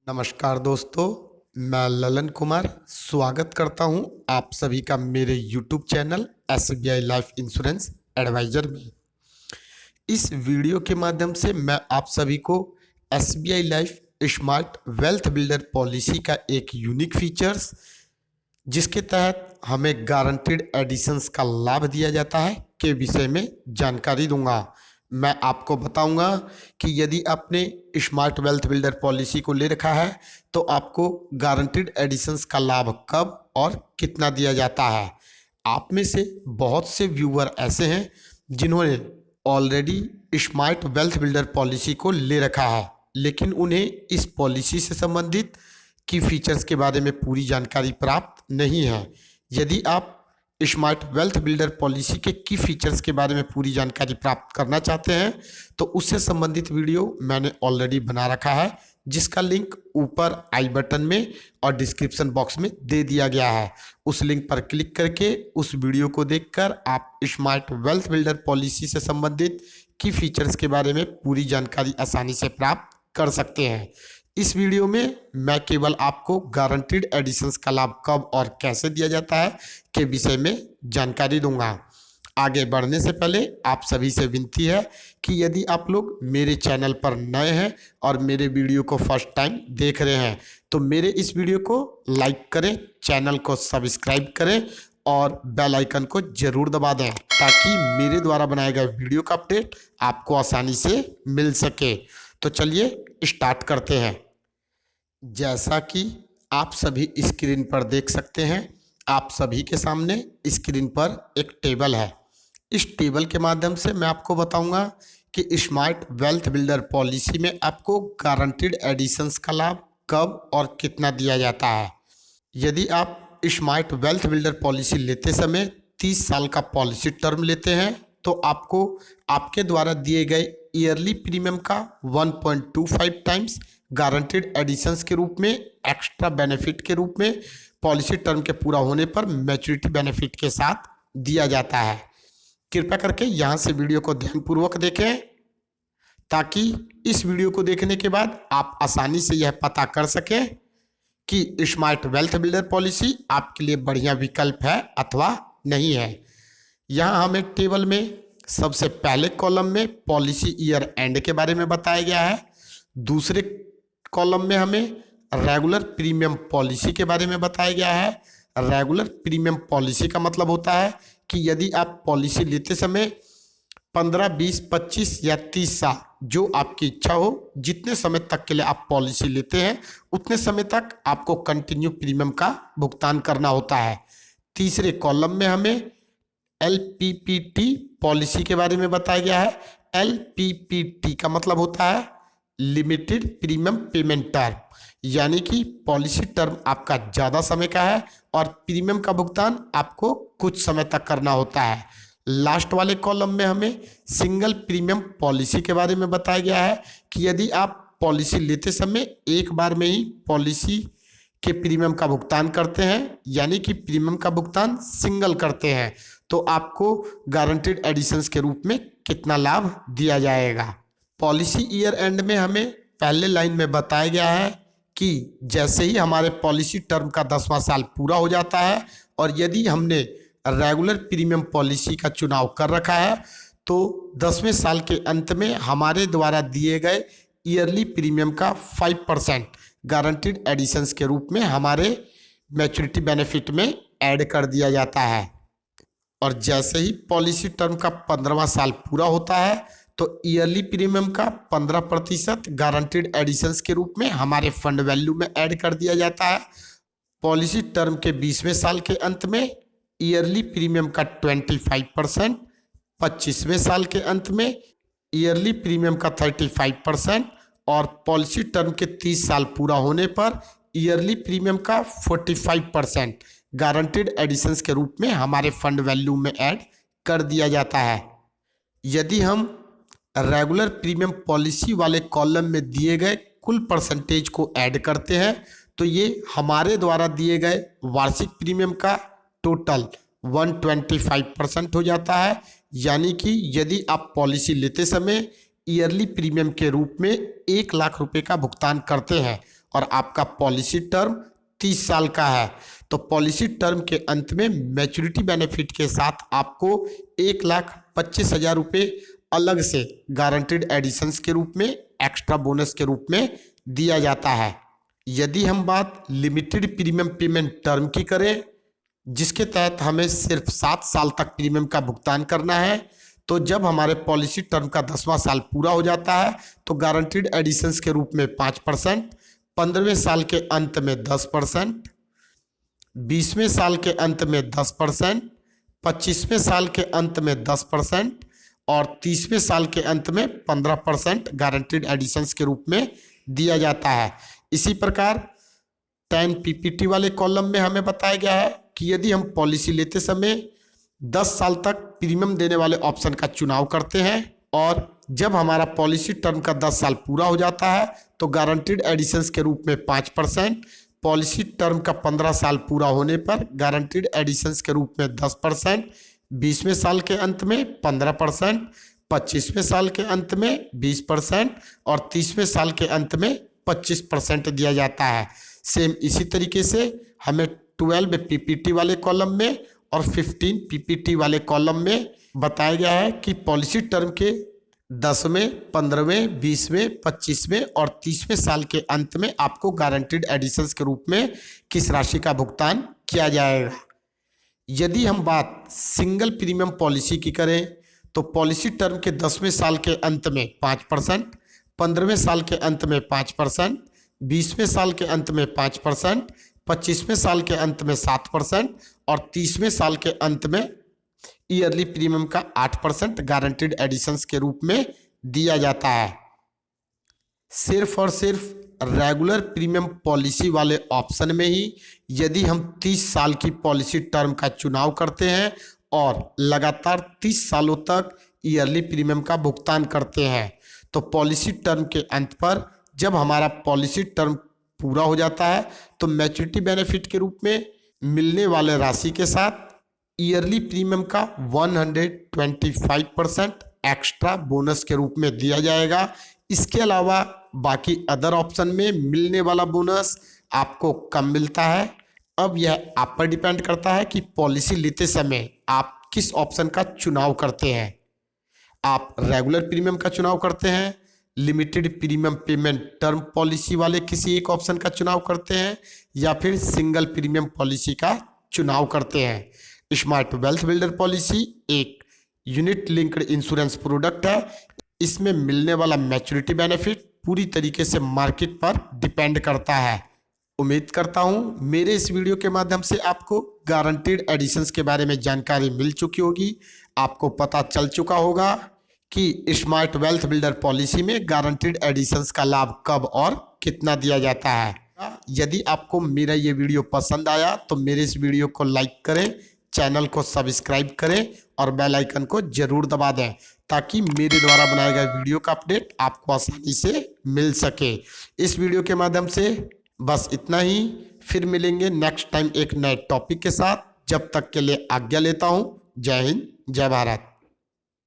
नमस्कार दोस्तों, मैं ललन कुमार स्वागत करता हूं आप सभी का मेरे YouTube channel SBI life insurance advisor में। इस वीडियो के माध्यम से मैं आप सभी को SBI life smart wealth builder policy का एक यूनिक फीचर्स जिसके तहत हमें गारंटीड एडिशंस का लाभ दिया जाता है के विषय में जानकारी दूंगा। मैं आपको बताऊंगा कि यदि आपने स्मार्ट वेल्थ बिल्डर पॉलिसी को ले रखा है तो आपको गारंटीड एडिशंस का लाभ कब और कितना दिया जाता है। आप में से बहुत से व्यूअर ऐसे हैं जिन्होंने already smart wealth builder policy को ले रखा है, लेकिन उन्हें इस पॉलिसी से संबंधित की फीचर्स के बारे में पूरी जानकारी प्राप्त नहीं है। यदि आप स्मार्ट वेल्थ बिल्डर पॉलिसी के की फीचर्स के बारे में पूरी जानकारी प्राप्त करना चाहते हैं तो उससे संबंधित वीडियो मैंने ऑलरेडी बना रखा है, जिसका लिंक ऊपर आई बटन में और डिस्क्रिप्शन बॉक्स में दे दिया गया है। उस लिंक पर क्लिक करके उस वीडियो को देखकर आप स्मार्ट वेल्थ बिल्डर पॉलिसी से संबंधित की फीचर्स के बारे में पूरी जानकारी आसानी से प्राप्त कर सकते हैं। इस वीडियो में मैं केवल आपको गारंटीड एडिशंस का लाभ कब और कैसे दिया जाता है के विषय में जानकारी दूंगा। आगे बढ़ने से पहले आप सभी से विनती है कि यदि आप लोग मेरे चैनल पर नए हैं और मेरे वीडियो को फर्स्ट टाइम देख रहे हैं तो मेरे इस वीडियो को लाइक करें, चैनल को सब्सक्राइब करें और बेल आइकन को जरूर दबा दें ताकि मेरे द्वारा बनाए गए वीडियो का अपडेट आपको आसानी से मिल सके। तो चलिए स्टार्ट करते हैं। जैसा कि आप सभी स्क्रीन पर देख सकते हैं, आप सभी के सामने स्क्रीन पर एक टेबल है। इस टेबल के माध्यम से मैं आपको बताऊंगा कि स्मार्ट वेल्थ बिल्डर पॉलिसी में आपको गारंटीड एडिशंस का लाभ कब और कितना दिया जाता है। यदि आप स्मार्ट वेल्थ बिल्डर पॉलिसी लेते समय 30 साल का पॉलिसी टर्म लेते हैं तो आपको आपके द्वारा दिए गए ईयरली प्रीमियम का 1.25 टाइम्स गारंटीड एडिशंस के रूप में एक्स्ट्रा बेनिफिट के रूप में पॉलिसी टर्म के पूरा होने पर मैच्योरिटी बेनिफिट के साथ दिया जाता है। कृपया करके यहाँ से वीडियो को ध्यानपूर्वक देखें ताकि इस वीडियो को देखने के बाद आप आसानी से यह पता कर सकें कि स्मार्ट वेल्थ बिल्डर पॉलिसी आपके लिए बढ़िया विकल्प है अथवा नहीं है। यहाँ हमें टेबल में सबसे पहले कॉलम में पॉलिसी ईयर एंड के बारे में बताया गया है। दूसरे कॉलम में हमें रेगुलर प्रीमियम पॉलिसी के बारे में बताया गया है। रेगुलर प्रीमियम पॉलिसी का मतलब होता है कि यदि आप पॉलिसी लेते समय 15, 20, 25 या 30 साल जो आपकी इच्छा हो, जितने समय तक के लिए आप पॉलिसी लेते हैं उतने समय तक आपको कंटिन्यू प्रीमियम का भुगतान करना होता है। तीसरे कॉलम में हमें LPPT पॉलिसी के बारे में बताया गया है। LPPT का मतलब होता है लिमिटेड प्रीमियम पेमेंट टर्म, यानी कि पॉलिसी टर्म आपका ज़्यादा समय का है और प्रीमियम का भुगतान आपको कुछ समय तक करना होता है। लास्ट वाले कॉलम में हमें सिंगल प्रीमियम पॉलिसी के बारे में बताया गया है कि यदि आप पॉलिसी लेते समय एक बार में ही पॉलिसी के प्रीमियम का भुगतान करते हैं, यानी कि प्रीमियम का भुगतान सिंगल करते हैं, तो आपको गारंटीड एडिशंस के रूप में कितना लाभ दिया जाएगा। पॉलिसी ईयर एंड में हमें पहले लाइन में बताया गया है कि जैसे ही हमारे पॉलिसी टर्म का 10वां साल पूरा हो जाता है और यदि हमने रेगुलर प्रीमियम पॉलिसी का चुनाव कर रखा है तो 10वें साल के अंत में हमारे द्वारा दिए गए ईयरली प्रीमियम का 5% गारंटीड एडिशंस के रूप में हमारे मैच्योरिटी बेनिफिट में ऐड कर दिया जाता है। और जैसे ही पॉलिसी टर्म का 15वां साल पूरा होता है तो ईयरली प्रीमियम का 15% गारंटीड एडिशंस के रूप में हमारे फंड वैल्यू में ऐड कर दिया जाता है। पॉलिसी टर्म के 20वें साल के अंत में ईयरली प्रीमियम का 25%, 25वें साल के अंत में ईयरली प्रीमियम का 35% और पॉलिसी टर्म के 30 साल पूरा होने पर ईयरली प्रीमियम का 45% गारंटीड एडिशंस के रूप में हमारे फंड वैल्यू में ऐड कर दिया जाता है। यदि हम रेगुलर प्रीमियम पॉलिसी वाले कॉलम में दिए गए कुल परसेंटेज को ऐड करते हैं तो ये हमारे द्वारा दिए गए वार्षिक प्रीमियम का टोटल 125% हो जाता है। यानी कि यदि आप पॉलिसी लेते समय ईयरली प्रीमियम के रूप में 1 लाख रुपए का भुगतान करते हैं और आपका पॉलिसी टर्म 30 साल का है, तो पॉलिसी टर्म के अंत में मैच्योरिटी बेनिफिट के साथ आपको 1,25,000 रुपये अलग से गारंटीड एडिशंस के रूप में, एक्स्ट्रा बोनस के रूप में दिया जाता है। यदि हम बात लिमिटेड प्रीमियम पेमेंट टर्म की करें, जिसके तहत हमें सिर्फ 7 साल तक प्रीमियम का भुगतान करना है, तो जब हमारे पॉलिसी टर्म का 10वां साल पूरा हो जाता है तो गारंटीड एडिशंस के रूप में 5%, 15वें साल के अंत में 10%, 20वें साल के अंत में 10%, 25वें साल के अंत में 10% और 30वें साल के अंत में 15% गारंटीड एडिशंस के रूप में दिया जाता है। इसी प्रकार 10 पीपीटी वाले कॉलम में हमें बताया गया है कि यदि हम पॉलिसी लेते समय 10 साल तक प्रीमियम देने वाले ऑप्शन का चुनाव करते हैं और जब हमारा पॉलिसी टर्म का 10 साल पूरा हो जाता है तो गारंटीड एडिशंस के रूप में 5%, पॉलिसी टर्म का 15 साल पूरा होने पर गारंटीड एडिशंस के रूप में 10%, 20वें साल के अंत में 15%, 25वें साल के अंत में 20% और 30वें साल के अंत में 25% दिया जाता है। सेम इसी तरीके से हमें 12 पीपीटी वाले कॉलम में और 15 पीपीटी वाले कॉलम में बताया गया है कि पॉलिसी टर्म के 10वें, 15वें, 20वें, 25वें और 30वें साल के अंत में आपको गारंटीड एडिशंस के रूप में किस राशि का भुगतान किया जाएगा। यदि हम बात सिंगल प्रीमियम पॉलिसी की करें तो पॉलिसी टर्म के 10वें साल के अंत में 5%, 15वें साल के अंत में 5%, 20वें साल के अंत में 5%, 25वें साल के अंत में 7% और 30वें साल के अंत में ईयरली प्रीमियम का 8% गारंटीड एडिशंस के रूप में दिया जाता है। सिर्फ और सिर्फ रेगुलर प्रीमियम पॉलिसी वाले ऑप्शन में ही यदि हम 30 साल की पॉलिसी टर्म का चुनाव करते हैं और लगातार 30 सालों तक ईयरली प्रीमियम का भुगतान करते हैं तो पॉलिसी टर्म के अंत पर जब हमारा पॉलिसी टर्म पूरा हो जाता है तो मैच्योरिटी बेनिफिट के रूप में मिलने वाले राशि के साथ ईयरली प्रीमियम का 125% एक्स्ट्रा बोनस के रूप में दिया जाएगा। इसके अलावा बाकी अदर ऑप्शन में मिलने वाला बोनस आपको कम मिलता है। अब यह आप पर डिपेंड करता है कि पॉलिसी लेते समय आप किस ऑप्शन का चुनाव करते हैं। आप रेगुलर प्रीमियम का चुनाव करते हैं, limited premium payment term policy वाले किसी एक ऑप्शन का चुनाव करते हैं या फिर सिंगल प्रीमियम पॉलिसी का चुनाव करते हैं। स्मार्ट वेल्थ बिल्डर पॉलिसी एक यूनिट लिंक्ड इंश्योरेंस प्रोडक्ट है। इसमें मिलने वाला मैच्योरिटी बेनिफिट पूरी तरीके से मार्केट पर डिपेंड करता है। उम्मीद करता हूं मेरे इस वीडियो के माध्यम से आपको गारंटीड एडिशंस के बारे में जानकारी मिल चुकी होगी। आपको पता चल चुका होगा कि स्मार्ट वेल्थ बिल्डर पॉलिसी में गारंटीड एडिशंस का लाभ कब और कितना दिया जाता है। यदि आपको मेरा ये वीडियो पसंद आया तो मेरे इस वीडियो को लाइक करें, चैनल को सब्सक्राइब करें और बेल आइकन को जरूर दबा दें ताकि मेरे द्वारा बनाए गए वीडियो का अपडेट आपको आसानी से मिल सके। इस वीडियो के माध्यम से बस इतना ही। फिर मिलेंगे नेक्स्ट टाइम एक नए टॉपिक के साथ। जब तक के लिए आज्ञा लेता हूँ। जय हिंद, जय भारत।